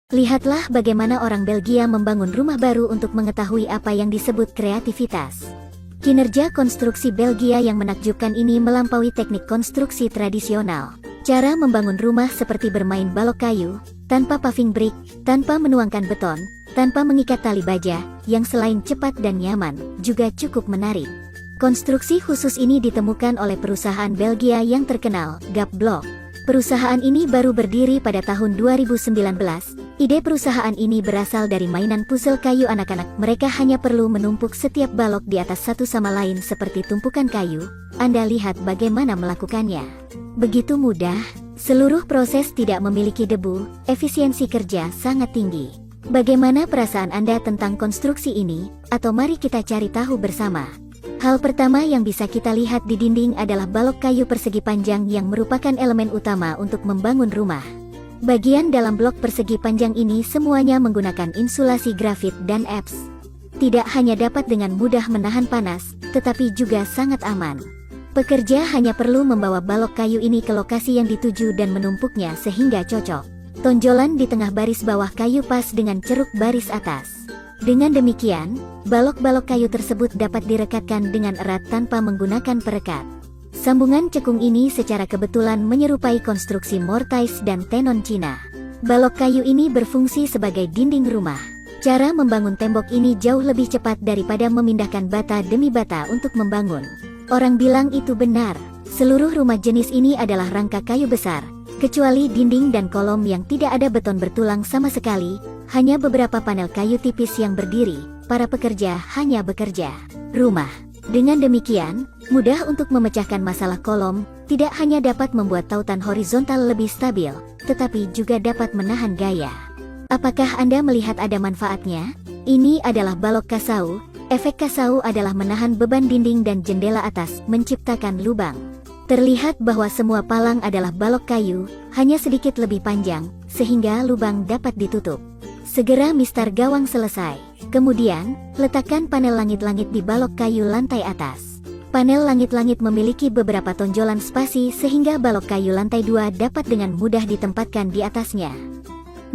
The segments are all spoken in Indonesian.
Lihatlah bagaimana orang Belgia membangun rumah baru untuk mengetahui apa yang disebut kreativitas. Kinerja konstruksi Belgia yang menakjubkan ini melampaui teknik konstruksi tradisional. Cara membangun rumah seperti bermain balok kayu, tanpa paving brick, tanpa menuangkan beton, tanpa mengikat tali baja, yang selain cepat dan nyaman, juga cukup menarik. Konstruksi khusus ini ditemukan oleh perusahaan Belgia yang terkenal, Gap Block. Perusahaan ini baru berdiri pada tahun 2019. Ide perusahaan ini berasal dari mainan puzzle kayu anak-anak. Mereka hanya perlu menumpuk setiap balok di atas satu sama lain seperti tumpukan kayu. Anda lihat bagaimana melakukannya. Begitu mudah, seluruh proses tidak memiliki debu, efisiensi kerja sangat tinggi. Bagaimana perasaan Anda tentang konstruksi ini? Atau mari kita cari tahu bersama. Hal pertama yang bisa kita lihat di dinding adalah balok kayu persegi panjang yang merupakan elemen utama untuk membangun rumah. Bagian dalam blok persegi panjang ini semuanya menggunakan insulasi grafit dan EPS. Tidak hanya dapat dengan mudah menahan panas, tetapi juga sangat aman. Pekerja hanya perlu membawa balok kayu ini ke lokasi yang dituju dan menumpuknya sehingga cocok. Tonjolan di tengah baris bawah kayu pas dengan ceruk baris atas. Dengan demikian, balok-balok kayu tersebut dapat direkatkan dengan erat tanpa menggunakan perekat. Sambungan cekung ini secara kebetulan menyerupai konstruksi mortise dan tenon Cina. Balok kayu ini berfungsi sebagai dinding rumah. Cara membangun tembok ini jauh lebih cepat daripada memindahkan bata demi bata untuk membangun. Orang bilang itu benar. Seluruh rumah jenis ini adalah rangka kayu besar, kecuali dinding dan kolom yang tidak ada beton bertulang sama sekali. Hanya beberapa panel kayu tipis yang berdiri, para pekerja hanya bekerja rumah. Dengan demikian, mudah untuk memecahkan masalah kolom, tidak hanya dapat membuat tautan horizontal lebih stabil, tetapi juga dapat menahan gaya. Apakah Anda melihat ada manfaatnya? Ini adalah balok kasau. Efek kasau adalah menahan beban dinding dan jendela atas, menciptakan lubang. Terlihat bahwa semua palang adalah balok kayu, hanya sedikit lebih panjang, sehingga lubang dapat ditutup. Segera mistar gawang selesai. Kemudian, letakkan panel langit-langit di balok kayu lantai atas. Panel langit-langit memiliki beberapa tonjolan spasi sehingga balok kayu lantai 2 dapat dengan mudah ditempatkan di atasnya.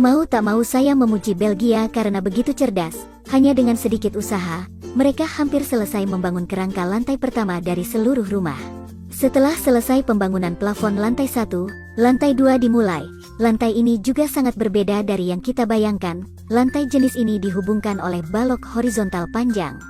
Mau tak mau saya memuji Belgia karena begitu cerdas. Hanya dengan sedikit usaha, mereka hampir selesai membangun kerangka lantai pertama dari seluruh rumah. Setelah selesai pembangunan plafon lantai 1, lantai 2 dimulai. Lantai ini juga sangat berbeda dari yang kita bayangkan. Lantai jenis ini dihubungkan oleh balok horizontal panjang.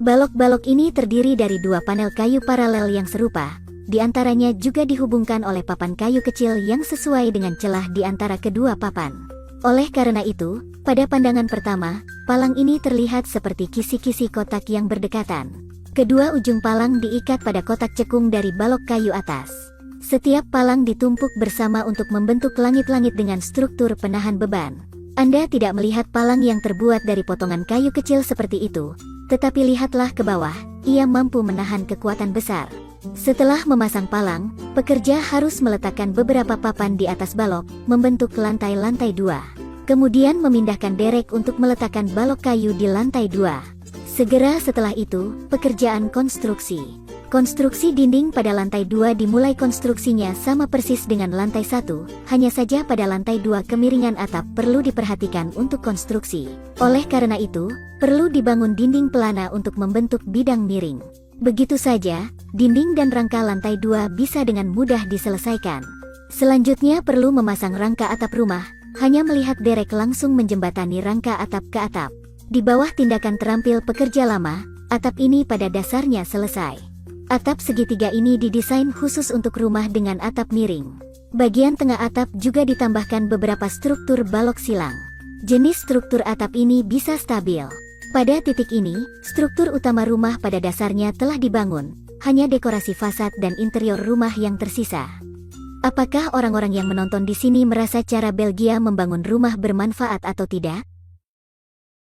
Balok-balok ini terdiri dari dua panel kayu paralel yang serupa. Di antaranya juga dihubungkan oleh papan kayu kecil yang sesuai dengan celah di antara kedua papan. Oleh karena itu, pada pandangan pertama, palang ini terlihat seperti kisi-kisi kotak yang berdekatan. Kedua ujung palang diikat pada kotak cekung dari balok kayu atas. Setiap palang ditumpuk bersama untuk membentuk langit-langit dengan struktur penahan beban. Anda tidak melihat palang yang terbuat dari potongan kayu kecil seperti itu, tetapi lihatlah ke bawah, ia mampu menahan kekuatan besar. Setelah memasang palang, pekerja harus meletakkan beberapa papan di atas balok, membentuk lantai-lantai 2. Kemudian memindahkan derek untuk meletakkan balok kayu di lantai 2. Segera setelah itu, pekerjaan konstruksi. Konstruksi dinding pada lantai 2 dimulai konstruksinya sama persis dengan lantai 1, hanya saja pada lantai 2 kemiringan atap perlu diperhatikan untuk konstruksi. Oleh karena itu, perlu dibangun dinding pelana untuk membentuk bidang miring. Begitu saja, dinding dan rangka lantai 2 bisa dengan mudah diselesaikan. Selanjutnya perlu memasang rangka atap rumah, hanya melihat derek langsung menjembatani rangka atap ke atap. Di bawah tindakan terampil pekerja lama, atap ini pada dasarnya selesai. Atap segitiga ini didesain khusus untuk rumah dengan atap miring. Bagian tengah atap juga ditambahkan beberapa struktur balok silang. Jenis struktur atap ini bisa stabil. Pada titik ini, struktur utama rumah pada dasarnya telah dibangun, hanya dekorasi fasad dan interior rumah yang tersisa. Apakah orang-orang yang menonton di sini merasa cara Belgia membangun rumah bermanfaat atau tidak?